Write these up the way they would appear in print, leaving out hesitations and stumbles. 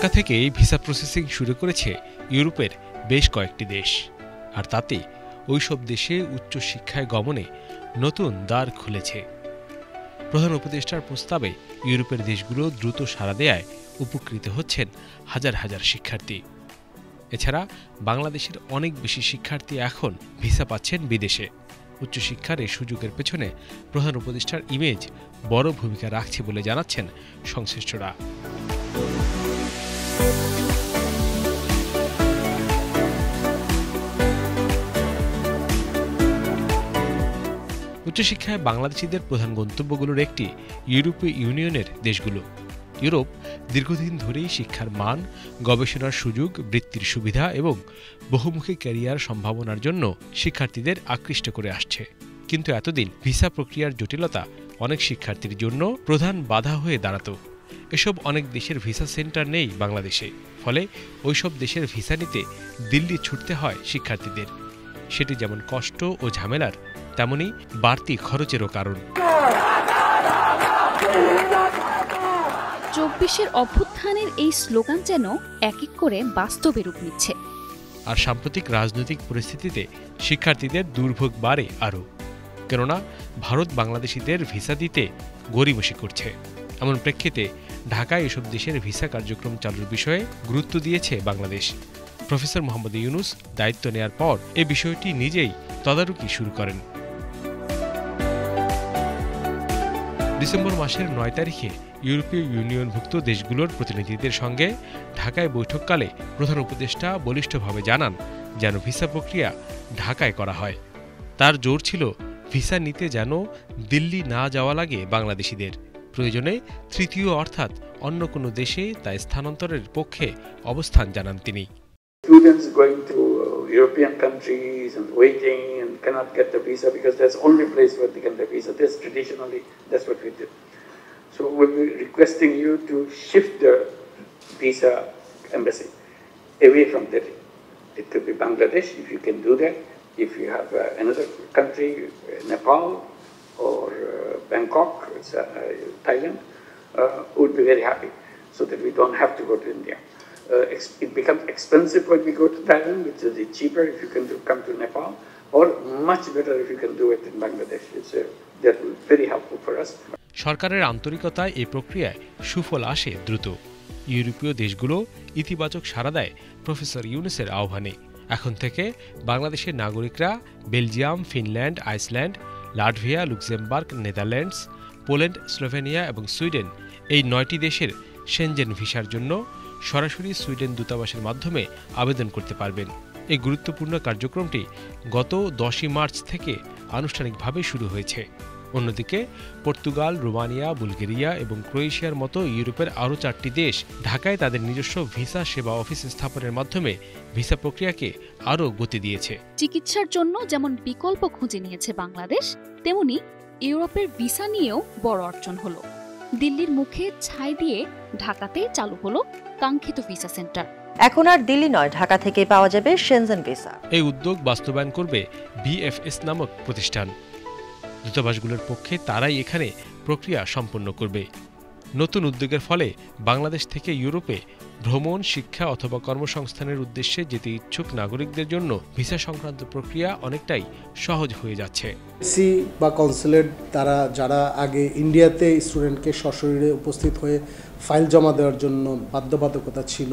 ঢাকা থেকেই visa processing শুরু করেছে ইউরোপের বেশ কয়েকটি দেশ, আর তাতে ওইসব দেশে উচ্চশিক্ষায় গমনে নতুন দ্বার খুলেছে। প্রধান উপদেষ্টার প্রস্তাবে ইউরোপের দেশগুলো দ্রুত সাড়া দেয়ায় উপকৃত হচ্ছেন হাজার হাজার শিক্ষার্থী। এছাড়া বাংলাদেশের অনেক বেশি শিক্ষার্থী এখন ভিসা পাচ্ছেন বিদেশে। উচ্চশিক্ষার এই সুযোগের পেছনে প্রধান উপদেষ্টার ইমেজ বড় ভূমিকা রাখছে বলে জানাচ্ছেন সংশ্লিষ্টরা। উচ্চশিক্ষায় বাংলাদেশিদের প্রধান গন্তব্যগুলোর একটি ইউরোপীয় ইউনিয়নের দেশগুলো। ইউরোপ দীর্ঘদিন ধরেই শিক্ষার মান, গবেষণার সুযোগ, বৃত্তির সুবিধা এবং বহুমুখী ক্যারিয়ার সম্ভাবনার জন্য শিক্ষার্থীদের আকৃষ্ট করে আসছে। কিন্তু এতদিন ভিসা প্রক্রিয়ার জটিলতা অনেক শিক্ষার্থীর জন্য প্রধান বাধা হয়ে দাঁড়াত। এসব অনেক দেশের ভিসা সেন্টার নেই বাংলাদেশে, ফলে ওইসব দেশের ভিসা নিতে দিল্লি ছুটতে হয় শিক্ষার্থীদের। সেটি যেমন কষ্ট ও ঝামেলার, তেমনি বাড়তি খরচেরও কারণ। ২৪-এর অভ্যুত্থানের এই স্লোগান যেন এক এক করে বাস্তবে রূপ নিচ্ছে। আর সাম্প্রতিক রাজনৈতিক পরিস্থিতিতে শিক্ষার্থীদের দুর্ভোগ বাড়ে আরও, কেননা ভারত বাংলাদেশিদের ভিসা দিতে গড়িমসি করছে। এমন প্রেক্ষিতে ঢাকায় এসব দেশের ভিসা কার্যক্রম চালুর বিষয়ে গুরুত্ব দিয়েছে বাংলাদেশ। প্রফেসর মোহাম্মদ ইউনুস দায়িত্ব নেয়ার পর এ বিষয়টি নিজেই তদারকি শুরু করেন। ডিসেম্বর মাসের ৯ তারিখে ইউরোপীয় ইউনিয়নভুক্ত দেশগুলোর প্রতিনিধিদের সঙ্গে ঢাকায় বৈঠককালে প্রধান উপদেষ্টা বলিষ্ঠভাবে জানান যেন ভিসা প্রক্রিয়া ঢাকায় করা হয়। তার জোর ছিল ভিসা নিতে যেন দিল্লি না যাওয়া লাগে বাংলাদেশিদের। প্রয়োজনে তৃতীয় অর্থাৎ অন্য কোনো দেশে তা স্থানান্তরের পক্ষে অবস্থান জানান তিনি। Students going to European countries and waiting and cannot get the visa because that's the only place where they get the visa. That's what we did. So we'll be requesting you to shift the visa embassy away from Delhi. It could be Bangladesh if you can do that. If you have another country, Nepal or Bangkok, Thailand, would be very happy so that we don't have to go to India. It becomes expensive when we go to Thailand, which is cheaper if you can come to Nepal, or much better if you can do it in Bangladesh. That will be very helpful for us. সরকারের আন্তরিকতায় এই প্রক্রিয়ায় সুফল আসে দ্রুত। ইউরোপীয় দেশগুলো ইতিবাচক সাড়া দেয় প্রফেসর ইউনুসের আহ্বানে। এখন থেকে বাংলাদেশের নাগরিকরা Belgium, Finland, Iceland, Latvia, Luxembourg, Netherlands, Poland, Slovenia এবং সুইডেন, এই ৯টি দেশের শেনজেন ভিসার জন্য সরাসরি সুইডেন দূতাবাসের মাধ্যমে আবেদন করতে পারবেন। এই গুরুত্বপূর্ণ কার্যক্রমটি গত ১০ই মার্চ থেকে আনুষ্ঠানিকভাবে শুরু হয়েছে। অন্যদিকে পর্তুগাল, রোমানিয়া, বুলগেরিয়া এবং ক্রোয়েশিয়ার মতো ইউরোপের আরও ৪টি দেশ ঢাকায় তাদের নিজস্ব ভিসা সেবা অফিস স্থাপনের মাধ্যমে ভিসা প্রক্রিয়াকে আরও গতি দিয়েছে। চিকিৎসার জন্য যেমন বিকল্প খুঁজে নিয়েছে বাংলাদেশ, তেমনি ইউরোপের ভিসা নিয়েও বড় অর্জন হলো। দিল্লির মুখে ছাই দিয়ে ঢাকাতেই চালু হলো কাঙ্ক্ষিত ভিসা সেন্টার। এখন আর দিল্লি নয়, ঢাকা থেকে পাওয়া যাবে শেনজেন ভিসা। এই উদ্যোগ বাস্তবায়ন করবে বিএফএস নামক প্রতিষ্ঠান। দূতাবাসগুলোর পক্ষে তারাই এখানে প্রক্রিয়া সম্পন্ন করবে। নতুন উদ্যোগের ফলে বাংলাদেশ থেকে ইউরোপে ভ্রমণ, শিক্ষা অথবা কর্মসংস্থানের উদ্দেশ্যে যেতে ইচ্ছুক নাগরিকদের জন্য ভিসা সংক্রান্ত প্রক্রিয়া অনেকটাই সহজ হয়ে যাচ্ছে। এসি বা কনসুলেট তারা যারা আগে ইন্ডিয়াতে স্টুডেন্টকে সশরীরে উপস্থিত হয়ে ফাইল জমা দেওয়ার জন্য বাধ্যবাধকতা ছিল,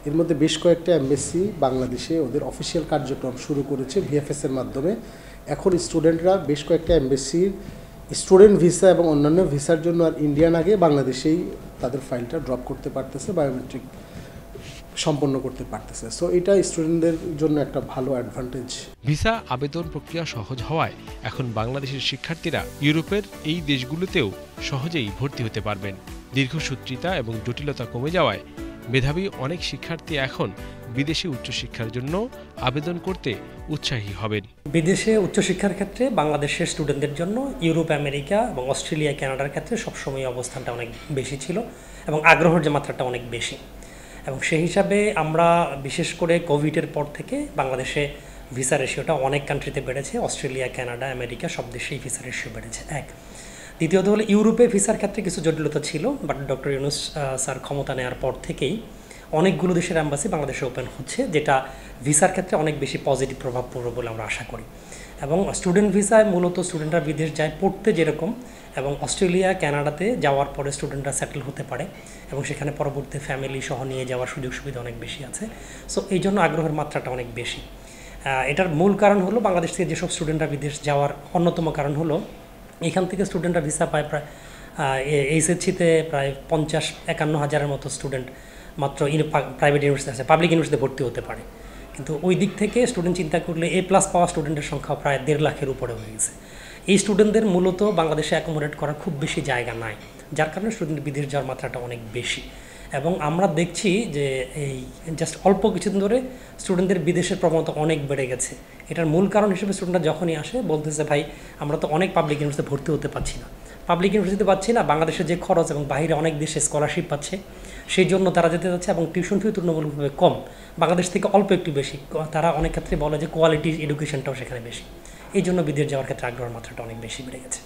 এর মধ্যে বেশ কয়েকটা এমবেসি বাংলাদেশে ওদের অফিসিয়াল কার্যক্রম শুরু করেছে ভিএফএস-এর মাধ্যমে। এখন স্টুডেন্টরা বেশ কয়েকটা এমবেসির স্টুডেন্ট ভিসা এবং অন্যান্য ভিসার জন্য আর ইন্ডিয়ান আগে বাংলাদেশেই তাদের ফাইলটা ড্রপ করতে পারতেছে, বায়োমেট্রিক সম্পন্ন করতে পারতেছে। সো এটা স্টুডেন্টদের জন্য একটা ভালো অ্যাডভান্টেজ। ভিসা আবেদন প্রক্রিয়া সহজ হওয়ায় এখন বাংলাদেশের শিক্ষার্থীরা ইউরোপের এই দেশগুলোতেও সহজেই ভর্তি হতে পারবেন। দীর্ঘসূত্রিতা এবং জটিলতা কমে যাওয়ায় মেধাবী অনেক শিক্ষার্থী এখন বিদেশে উচ্চশিক্ষার জন্য আবেদন করতে উৎসাহী হবেন। বিদেশে উচ্চশিক্ষার ক্ষেত্রে বাংলাদেশের স্টুডেন্টদের জন্য ইউরোপ, আমেরিকা এবং অস্ট্রেলিয়া, কানাডার ক্ষেত্রে সবসময় অবস্থানটা অনেক বেশি ছিল এবং আগ্রহের যে মাত্রাটা অনেক বেশি। এবং সেই হিসাবে আমরা বিশেষ করে কোভিডের পর থেকে বাংলাদেশে ভিসা রেশিওটা অনেক কান্ট্রিতে বেড়েছে। অস্ট্রেলিয়া, কানাডা, আমেরিকা সব দেশেই ভিসা রেশিও বেড়েছে। এক দ্বিতীয়ত হলো ইউরোপে ভিসার ক্ষেত্রে কিছু জটিলতা ছিল, বাট ডক্টর ইউনুস স্যার ক্ষমতা নেওয়ার পর থেকেই অনেকগুলো দেশের অ্যাম্বাসি বাংলাদেশে ওপেন হচ্ছে, যেটা ভিসার ক্ষেত্রে অনেক বেশি পজিটিভ প্রভাব পড়বে বলে আমরা আশা করি। এবং স্টুডেন্ট ভিসায় মূলত স্টুডেন্টরা বিদেশ যায় পড়তে যেরকম, এবং অস্ট্রেলিয়া কানাডাতে যাওয়ার পরে স্টুডেন্টরা সেটেল হতে পারে এবং সেখানে পরবর্তী ফ্যামিলি সহ নিয়ে যাওয়ার সুযোগ সুবিধা অনেক বেশি আছে। সো এই জন্য আগ্রহের মাত্রাটা অনেক বেশি। এটার মূল কারণ হলো বাংলাদেশ থেকে যেসব স্টুডেন্টরা বিদেশ যাওয়ার অন্যতম কারণ হলো এখান থেকে স্টুডেন্টরা ভিসা পায় প্রায় এইচএসসিতে প্রায় 50-51 হাজারের মতো স্টুডেন্ট মাত্র প্রাইভেট ইউনিভার্সিটি আছে, পাবলিক ইউনিভার্সিটিতে ভর্তি হতে পারে। কিন্তু ওই দিক থেকে স্টুডেন্ট চিন্তা করলে A+ পাওয়া স্টুডেন্টের সংখ্যা প্রায় 1.5 লাখের উপরে হয়ে গেছে। এই স্টুডেন্টদের মূলত বাংলাদেশে অ্যাকোমোডেট করার খুব বেশি জায়গা নাই, যার কারণে স্টুডেন্ট বিদেশ যাওয়ার মাত্রাটা অনেক বেশি। এবং আমরা দেখছি যে এই জাস্ট অল্প কিছুদিন ধরে স্টুডেন্টদের বিদেশের প্রবণতা অনেক বেড়ে গেছে। এটার মূল কারণ হিসেবে স্টুডেন্টরা যখনই আসে বলতেছে, ভাই আমরা তো অনেক পাবলিক ইউনিভার্সিটিতে ভর্তি হতে পারছি না, পাবলিক ইউনিভার্সিটিতে পাচ্ছি না, বাংলাদেশের যে খরচ এবং বাইরে অনেক দেশে স্কলারশিপ পাচ্ছে সেই জন্য তারা যেতে যাচ্ছে, এবং টিউশন ফি তুলনামূলকভাবে কম, বাংলাদেশ থেকে অল্প একটু বেশি। তারা অনেক ক্ষেত্রে বলে যে কোয়ালিটি এডুকেশনটাও সেখানে বেশি, এই জন্য বিদেশ যাওয়ার ক্ষেত্রে আগ্রহের মাত্রাটা অনেক বেশি বেড়ে গেছে।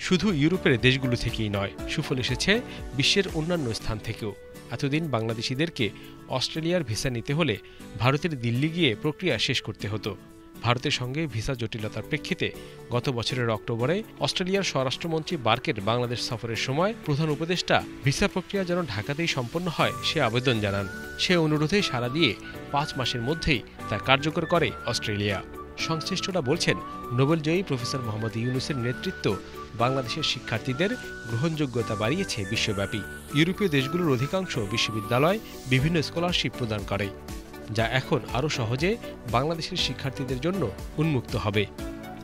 শুধু ইউরোপের দেশগুলো থেকেই নয়, সুফল এসেছে বিশ্বের অন্যান্য স্থান থেকেও। এতদিন বাংলাদেশিদেরকে অস্ট্রেলিয়ার ভিসা নিতে হলে ভারতের দিল্লি গিয়ে প্রক্রিয়া শেষ করতে হতো। ভারতের সঙ্গে ভিসা জটিলতার প্রেক্ষিতে গত বছরের অক্টোবরে অস্ট্রেলিয়ার স্বরাষ্ট্রমন্ত্রী বার্কের বাংলাদেশ সফরের সময় প্রধান উপদেষ্টা ভিসা প্রক্রিয়া যেন ঢাকাতেই সম্পন্ন হয় সে আবেদন জানান। সে অনুরোধে সাড়া দিয়ে 5 মাসের মধ্যেই তা কার্যকর করে অস্ট্রেলিয়া। সংশ্লিষ্টরা বলছেন, নোবেলজয়ী প্রফেসর মোহাম্মদ ইউনূসের নেতৃত্ব বাংলাদেশের শিক্ষার্থীদের গ্রহণযোগ্যতা বাড়িয়েছে বিশ্বব্যাপী। ইউরোপীয় দেশগুলোর অধিকাংশ বিশ্ববিদ্যালয় বিভিন্ন স্কলারশিপ প্রদান করে, যা এখন আরও সহজে বাংলাদেশের শিক্ষার্থীদের জন্য উন্মুক্ত হবে।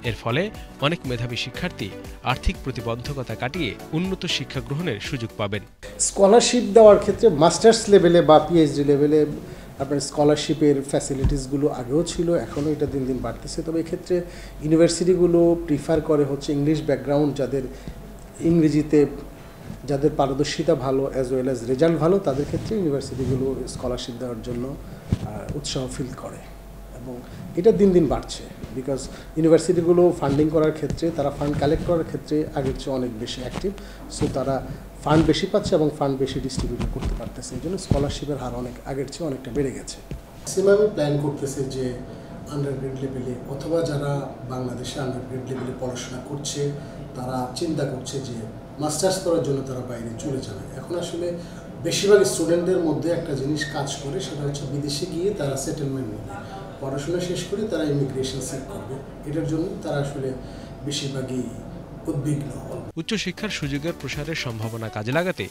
এর ফলে অনেক মেধাবী শিক্ষার্থী আর্থিক প্রতিবন্ধকতা কাটিয়ে উন্নত শিক্ষা গ্রহণের সুযোগ পাবেন। স্কলারশিপ দেওয়ার ক্ষেত্রে মাস্টার্স লেভেলে বা পিএইচডি লেভেলে আপনার স্কলারশিপের ফ্যাসিলিটিসগুলো আগেও ছিল, এখনও এটা দিন দিন বাড়তেছে। তবে এক্ষেত্রে ইউনিভার্সিটিগুলো প্রিফার করে হচ্ছে ইংলিশ ব্যাকগ্রাউন্ড, যাদের ইংরেজিতে যাদের পারদর্শিতা ভালো অ্যাজ ওয়েল অ্যাজ রেজাল্ট ভালো, তাদের ক্ষেত্রে ইউনিভার্সিটিগুলো স্কলারশিপ দেওয়ার জন্য উৎসাহ ফিল করে, এবং এটা দিন দিন বাড়ছে। বিকজ ইউনিভার্সিটিগুলো ফান্ডিং করার ক্ষেত্রে, তারা ফান্ড কালেক্ট করার ক্ষেত্রে আগের চেয়ে অনেক বেশি অ্যাক্টিভ। সো তারা ফান্ড বেশি পাচ্ছে এবং ফান্ড বেশি ডিস্ট্রিবিউট করতে পারতেছে, এই জন্য স্কলারশিপের হার আগের চেয়ে অনেকটা বেড়ে গেছে। ম্যাক্সিমামই প্ল্যান করতেছে যে আন্ডারগ্রেড লেভেলে অথবা যারা বাংলাদেশে আন্ডারগ্রেড লেভেলে পড়াশোনা করছে তারা চিন্তা করছে যে মাস্টার্স করার জন্য তারা বাইরে চলে যাবে। এখন আসলে বেশিরভাগ স্টুডেন্টদের মধ্যে একটা জিনিস কাজ করে, সেটা হচ্ছে বিদেশে গিয়ে তারা সেটেলমেন্ট নেবে, পড়াশোনা শেষ করে তারা ইমিগ্রেশন সিক করবে। এটার জন্য তারা আসলে বেশিরভাগই উদ্বিগ্ন। উচ্চশিক্ষার সুযোগের প্রসারের সম্ভাবনা কাজে লাগাতে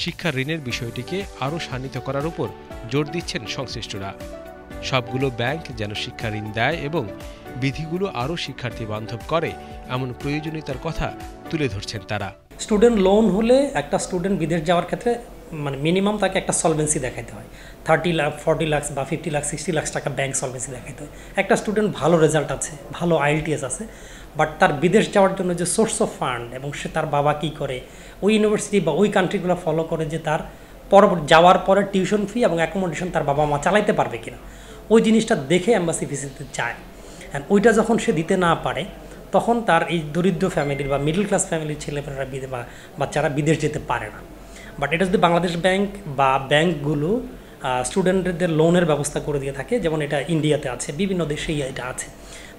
শিক্ষা ঋণের বিষয়টিকে আরও শানিত করার উপর জোর দিচ্ছেন সংশ্লিষ্টরা। সবগুলো ব্যাংক যেন শিক্ষা ঋণ দেয় এবং বিধিগুলো আরও শিক্ষার্থী বান্ধব করে, এমন প্রয়োজনীয়তার কথা তুলে ধরছেন তারা। স্টুডেন্ট লোন হলে একটা স্টুডেন্ট বিদেশ যাওয়ার ক্ষেত্রে মানে মিনিমাম তাকে একটা সলভেন্সি দেখাতে হয়, 30 লাখ 40 লাখ বা 50 লাখ 60 লাখ টাকা ব্যাংক সলভেন্সি দেখাতে হয়। একটা স্টুডেন্ট ভালো রেজাল্ট আছে, ভালো IELTS আছে, বাট তার বিদেশ যাওয়ার জন্য যে সোর্স অফ ফান্ড এবং সে তার বাবা কী করে, ওই ইউনিভার্সিটি বা ওই কান্ট্রিগুলো ফলো করে যে তার পরবর্তী যাওয়ার পরে টিউশন ফি এবং অ্যাকোমোডেশন তার বাবা মা চালাইতে পারবে কিনা, ওই জিনিসটা দেখে এম্বাসি ভিজিতে চায়। অ্যান্ড ওইটা যখন সে দিতে না পারে তখন তার এই দরিদ্র ফ্যামিলির বা মিডল ক্লাস ফ্যামিলির ছেলেমেয়েরা বা বাচ্চারা বিদেশ যেতে পারে না। বাট এটা যদি বাংলাদেশ ব্যাংক বা ব্যাংকগুলো স্টুডেন্টদের লোনের ব্যবস্থা করে দিয়ে থাকে, যেমন এটা ইন্ডিয়াতে আছে, বিভিন্ন দেশেই এটা আছে,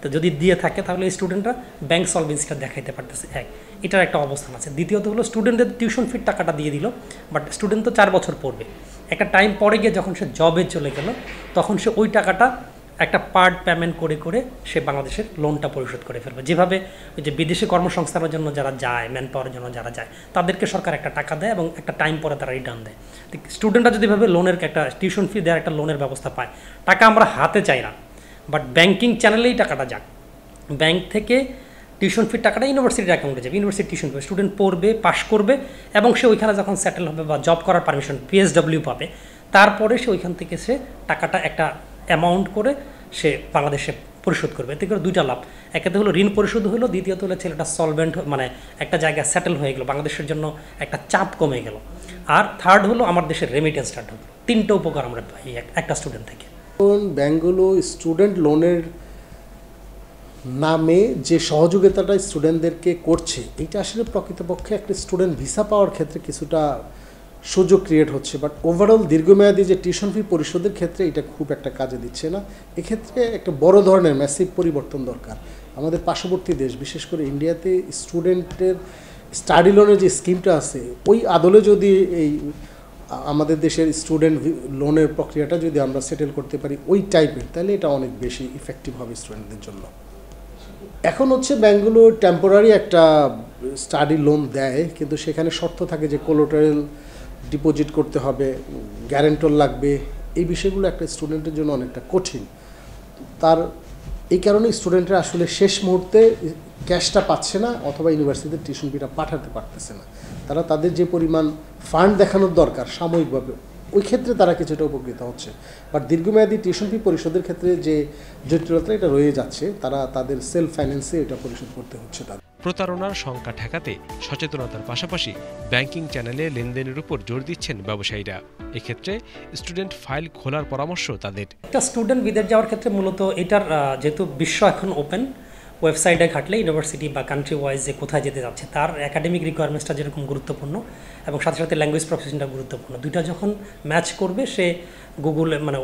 তো যদি দিয়ে থাকে তাহলে এই স্টুডেন্টরা ব্যাংক সলভেন্সিটা দেখাইতে পারতেছে। এটার একটা অবস্থান আছে। দ্বিতীয়ত হলো স্টুডেন্টদের টিউশন ফির টাকাটা দিয়ে দিল, বাট স্টুডেন্ট তো 4 বছর পড়বে, একটা টাইম পরে গিয়ে যখন সে জবে চলে গেল তখন সে ওই টাকাটা একটা পার্ট পেমেন্ট করে করে সে বাংলাদেশের লোনটা পরিশোধ করে ফেলবে। যেভাবে ওই যে বিদেশে কর্মসংস্থানের জন্য যারা যায়, ম্যান পাওয়ারের জন্য যারা যায়, তাদেরকে সরকার একটা টাকা দেয় এবং একটা টাইম পরে তারা রিটার্ন দেয়। স্টুডেন্টরা যদি ভাবে লোনের একটা টিউশন ফি দেওয়ার একটা লোনের ব্যবস্থা পায়, টাকা আমরা হাতে চাই না, বাট ব্যাংকিং চ্যানেলেই টাকাটা যাক, ব্যাংক থেকে টিউশন ফির টাকাটা ইউনিভার্সিটির অ্যাকাউন্টে যাবে, ইউনিভার্সিটি টিউশন ফি স্টুডেন্ট পড়বে, পাশ করবে এবং সে ওইখানে যখন সেটেল হবে বা জব করার পারমিশন PSW পাবে, তারপরে সে ওইখান থেকে সে টাকাটা একটা অ্যামাউন্ট করে সে বাংলাদেশে পরিশোধ করবে। এতে করে দুইটা লাভ, একেতে হলো ঋণ পরিশোধ হলো, দ্বিতীয়ত হলো ছেলেটা সলভেন্ট মানে একটা জায়গায় সেটেল হয়ে গেল, বাংলাদেশের জন্য একটা চাপ কমে গেল, আর থার্ড হলো আমার দেশের রেমিটেন্স স্টার্ট হলো। 3টা উপকার আমরা পাই একটা স্টুডেন্ট থেকে। ব্যাংকগুলো স্টুডেন্ট লোনের নামে যে সহযোগিতাটা স্টুডেন্টদেরকে করছে, এটা আসলে প্রকৃতপক্ষে একটা স্টুডেন্ট ভিসা পাওয়ার ক্ষেত্রে কিছুটা সুযোগ ক্রিয়েট হচ্ছে, বাট ওভারঅল দীর্ঘমেয়াদী যে টিউশন ফি পরিশোধের ক্ষেত্রে এটা খুব একটা কাজে দিচ্ছে না। এক্ষেত্রে একটা বড় ধরনের ম্যাসিভ পরিবর্তন দরকার। আমাদের পার্শ্ববর্তী দেশ বিশেষ করে ইন্ডিয়াতে স্টুডেন্টের স্টাডি লোনের যে স্কিমটা আছে ওই আদলে যদি এই আমাদের দেশের স্টুডেন্ট লোনের প্রক্রিয়াটা যদি আমরা সেটেল করতে পারি ওই টাইপের, তাহলে এটা অনেক বেশি ইফেক্টিভ হবে স্টুডেন্টদের জন্য। এখন হচ্ছে ব্যাঙ্কগুলো টেম্পোরারি একটা স্টাডি লোন দেয়, কিন্তু সেখানে শর্ত থাকে যে কোলাটেরাল ডিপোজিট করতে হবে, গ্যারেন্টর লাগবে। এই বিষয়গুলো একটা স্টুডেন্টের জন্য অনেকটা কঠিন। তার এই কারণে স্টুডেন্টরা আসলে শেষ মুহূর্তে ক্যাশটা পাচ্ছে না অথবা ইউনিভার্সিটিতে টিউশন ফিটা পাঠাতে পারতেছে না। তারা তাদের যে পরিমাণ ফান্ড দেখানোর দরকার সাময়িকভাবে ওই ক্ষেত্রে তারা কিছুটা উপকৃত হচ্ছে, বাট দীর্ঘমেয়াদী টিউশন ফি পরিশোধের ক্ষেত্রে যে জটিলতা এটা রয়ে যাচ্ছে, তারা তাদের সেলফ ফাইন্যান্সে এটা পরিশোধ করতে হচ্ছে। তাদের প্রতারণার সংখ্যা ঠেকাতে সচেতনতার পাশাপাশি ব্যাংকিং চ্যানেলে লেনদেনের উপর জোর দিচ্ছেন ব্যবসায়ীরা। এক্ষেত্রে স্টুডেন্ট ফাইল খোলার পরামর্শ তাদের। একটা স্টুডেন্ট বিদেশ যাওয়ার ক্ষেত্রে মূলত এটার যেহেতু বিশ্ব এখন ওপেন, ওয়েবসাইটে ঘাটলে ইউনিভার্সিটি বা কান্ট্রি ওয়াইজ যে কোথায় যেতে যাচ্ছে তার একাডেমিক রিকোয়ারমেন্টসটা যেরকম গুরুত্বপূর্ণ এবং সাথে সাথে ল্যাঙ্গুয়েজ প্রফেশনটা গুরুত্বপূর্ণ, দুইটা যখন ম্যাচ করবে সে গুগলে মানে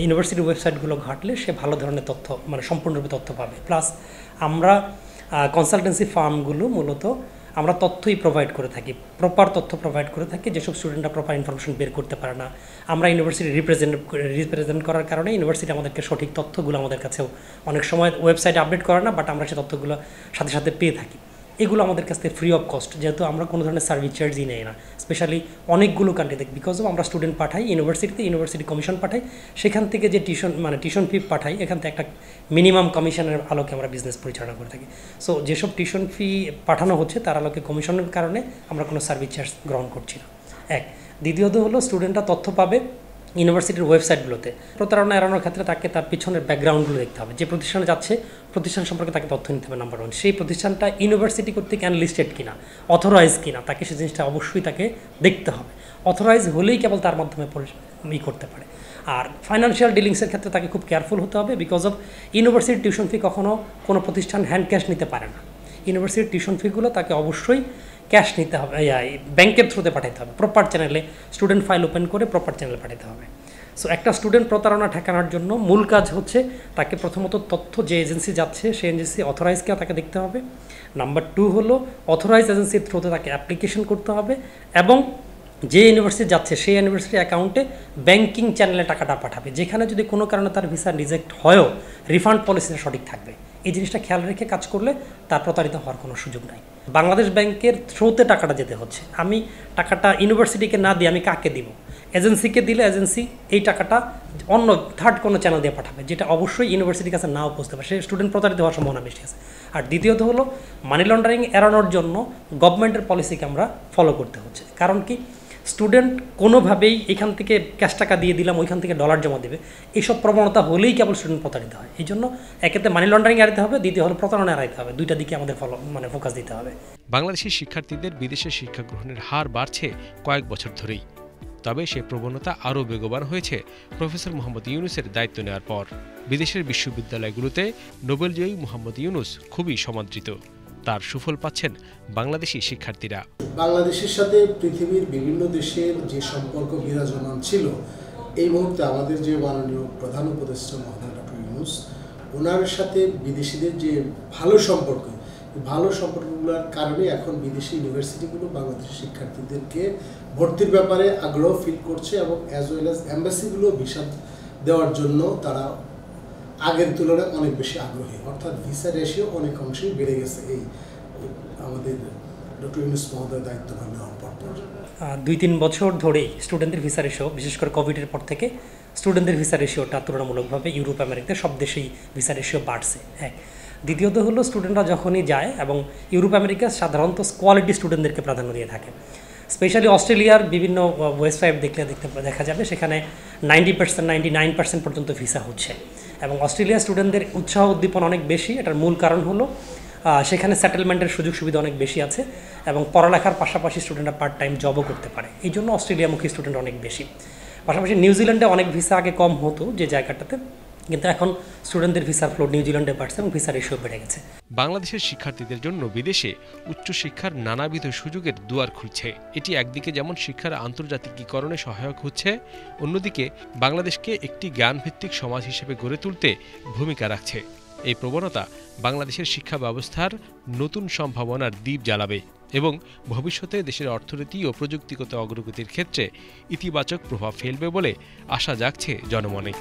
ইউনিভার্সিটির ওয়েবসাইটগুলো ঘাটলে সে ভালো ধরনের তথ্য মানে সম্পূর্ণরূপে তথ্য পাবে। প্লাস আমরা কনসালটেন্সি ফার্মগুলো মূলত আমরা তথ্যই প্রোভাইড করে থাকি, প্রপার তথ্য প্রোভাইড করে থাকি। যেসব স্টুডেন্টরা প্রপার ইনফরমেশন বের করতে পারে না, আমরা ইউনিভার্সিটি রিপ্রেজেন্ট করার কারণে ইউনিভার্সিটি আমাদেরকে সঠিক তথ্যগুলো আমাদের কাছেও অনেক সময় ওয়েবসাইটে আপডেট করে না, বাট আমরা সেই তথ্যগুলো সাথে সাথে পেয়ে থাকি। এগুলো আমাদের কাছ থেকে ফ্রি অফ কস্ট, যেহেতু আমরা কোনো ধরনের সার্ভিস চার্জই নেই না। স্পেশালি অনেকগুলো কান্ট্রিতে বিকজ অফ আমরা স্টুডেন্ট পাঠাই ইউনিভার্সিটিতে, ইউনিভার্সিটি কমিশন পাঠাই, সেখান থেকে যে টিউশন ফি পাঠাই এখান থেকে একটা মিনিমাম কমিশনের আলোকে আমরা বিজনেস পরিচালনা করে থাকি। সো যেসব টিউশন ফি পাঠানো হচ্ছে তার আলোকে কমিশনের কারণে আমরা কোনো সার্ভিস চার্জ গ্রহণ করছি না। এক, দ্বিতীয়ত হলো স্টুডেন্টরা তথ্য পাবে ইউনিভার্সিটির ওয়েবসাইটগুলোতে। প্রতারণা এড়ানোর ক্ষেত্রে তাকে তার পিছনের ব্যাকগ্রাউন্ডগুলো দেখতে হবে, যে প্রতিষ্ঠানে যাচ্ছে প্রতিষ্ঠান সম্পর্কে তাকে তথ্য নিতে হবে। নাম্বার ওয়ান, সেই প্রতিষ্ঠানটা ইউনিভার্সিটি কর্তৃক অ্যানলিস্টেড কিনা, অথরাইজ কিনা, তাকে সেই জিনিসটা অবশ্যই তাকে দেখতে হবে। অথরাইজ হলেই কেবল তার মাধ্যমে করতে পারে। আর ফাইন্যান্সিয়াল ডিলিংসের ক্ষেত্রে তাকে খুব কেয়ারফুল হতে হবে, বিকজ অফ ইউনিভার্সিটির টিউশন ফি কখনও কোনো প্রতিষ্ঠান হ্যান্ড ক্যাশ নিতে পারে না। ইউনিভার্সিটির টিউশন ফিগুলো তাকে অবশ্যই ক্যাশ নিতে হবে, ব্যাংকের থ্রুতে পাঠাতে হবে, প্রপার চ্যানেলে স্টুডেন্ট ফাইল ওপেন করে প্রপার চ্যানেলে পাঠাতে হবে। সো একটা স্টুডেন্ট প্রতারণা ঠেকানোর জন্য মূল কাজ হচ্ছে তাকে প্রথমত তথ্য যে এজেন্সি যাচ্ছে সেই এজেন্সি অথরাইজ কেউ তাকে দেখতে হবে। নাম্বার টু হলো অথরাইজ এজেন্সির থ্রুতে তাকে অ্যাপ্লিকেশন করতে হবে এবং যে ইউনিভার্সিটি যাচ্ছে সেই ইউনিভার্সিটির অ্যাকাউন্টে ব্যাংকিং চ্যানেলে টাকাটা পাঠাবে, যেখানে যদি কোনো কারণে তার ভিসা রিজেক্ট হয়ও রিফান্ড পলিসিটা সঠিক থাকবে। এই জিনিসটা খেয়াল রেখে কাজ করলে তার প্রতারিত হওয়ার কোনো সুযোগ নাই। বাংলাদেশ ব্যাংকের থ্রুতে টাকাটা যেতে হচ্ছে, আমি টাকাটা ইউনিভার্সিটিকে না দিয়ে আমি কাকে দিব? এজেন্সিকে দিলে এজেন্সি এই টাকাটা অন্য থার্ড কোনো চ্যানেল দিয়ে পাঠাবে, যেটা অবশ্যই ইউনিভার্সিটির কাছে নাও পৌঁছতে পারে, সে স্টুডেন্ট প্রতারিত হওয়ার সম্ভাবনা বেশি আছে। আর দ্বিতীয়ত হলো মানি লন্ডারিং এড়ানোর জন্য গভর্নমেন্টের পলিসিকে আমরা ফলো করতে হচ্ছে। কারণ কি, স্টুডেন্ট কোনোভাবেই এখান থেকে ক্যাশ টাকা দিয়ে দিলাম ওইখান থেকে ডলার জমা দেবে, এইসব প্রবণতা হলেই কেবল স্টুডেন্ট প্রতারিত হয়। এই জন্য একেতে মানি লন্ডারিং এড়াতে হবে, দ্বিতীয় হলো প্রতারণা এড়াতে হবে। দুইটা দিকে আমাদের ফোকাস দিতে হবে। বাংলাদেশি শিক্ষার্থীদের বিদেশে শিক্ষা গ্রহণের হার বাড়ছে কয়েক বছর ধরেই, তবে সে প্রবণতা আরও বেগবান হয়েছে প্রফেসর মোহাম্মদ ইউনুসের দায়িত্ব নেওয়ার পর। বিদেশের বিশ্ববিদ্যালয়গুলোতে নোবেলজয়ী মোহাম্মদ ইউনুস খুবই সমাদৃত, তার সুফল পাচ্ছেন বাংলাদেশি শিক্ষার্থীরা। বাংলাদেশের সাথে পৃথিবীর বিভিন্ন দেশের যে সম্পর্ক বিরাজমান ছিল, এই মুহূর্তে আমাদের যে মাননীয় প্রধান উপদেষ্টা মহোদয় ডক্টর ইউনুস, ওনার সাথে বিদেশিদের যে ভালো সম্পর্কগুলোর কারণে এখন বিদেশি ইউনিভার্সিটিগুলো বাংলাদেশের শিক্ষার্থীদেরকে ভর্তির ব্যাপারে আগ্রহ ফিল করছে এবং অ্যাজ ওয়েল অ্যাজ এম্বাসিগুলো ভিসা দেওয়ার জন্য তারা আগের তুলনায় অনেক বেশি আগ্রহী, অর্থাৎ ভিসা রেশিও অনেক অংশেই বেড়ে গেছে এই আমাদের ডক্টর ইউনুস মহোদয় দায়িত্ব নেওয়ার পর। 2-3 বছর ধরেই স্টুডেন্টদের ভিসা রেশিও, বিশেষ করে কোভিডের পর থেকে স্টুডেন্টদের ভিসা রেশিওটা তুলনামূলকভাবে ইউরোপ আমেরিকাতে সব দেশেই ভিসা রেশিও বাড়ছে। এক, দ্বিতীয়ত হলো স্টুডেন্টরা যখনই যায় এবং ইউরোপ আমেরিকা সাধারণত কোয়ালিটি স্টুডেন্টদেরকে প্রাধান্য দিয়ে থাকে। স্পেশালি অস্ট্রেলিয়ার বিভিন্ন ওয়েবসাইট দেখা যাবে সেখানে 90%, 99% পর্যন্ত ভিসা হচ্ছে এবং অস্ট্রেলিয়ার স্টুডেন্টদের উৎসাহ উদ্দীপনা অনেক বেশি। এটার মূল কারণ হলো সেখানে সেটেলমেন্টের সুযোগ সুবিধা অনেক বেশি আছে এবং পড়ালেখার পাশাপাশি স্টুডেন্টরা পার্ট টাইম জবও করতে পারে, এই জন্য অস্ট্রেলিয়ামুখী স্টুডেন্ট অনেক বেশি। পাশাপাশি নিউজিল্যান্ডে অনেক ভিসা আগে কম হতো যে জায়গাটাতে, কিন্তু এখন স্টুডেন্টদের ভিসার ফ্লো নিউজিল্যান্ডে বাড়ছে এবং ভিসার ইস্যু বেড়ে গেছে। বাংলাদেশের শিক্ষার্থীদের জন্য বিদেশে উচ্চশিক্ষার নানাবিধ সুযোগের দুয়ার খুলছে। এটি একদিকে যেমন শিক্ষার আন্তর্জাতিকীকরণে সহায়ক হচ্ছে, অন্যদিকে বাংলাদেশকে একটি জ্ঞানভিত্তিক সমাজ হিসেবে গড়ে তুলতে ভূমিকা রাখছে। এই প্রবণতা বাংলাদেশের শিক্ষা ব্যবস্থার নতুন সম্ভাবনার দ্বীপ জ্বালাবে এবং ভবিষ্যতে দেশের অর্থনীতি ও প্রযুক্তিগত অগ্রগতির ক্ষেত্রে ইতিবাচক প্রভাব ফেলবে বলে আশা জাগছে জনমনে।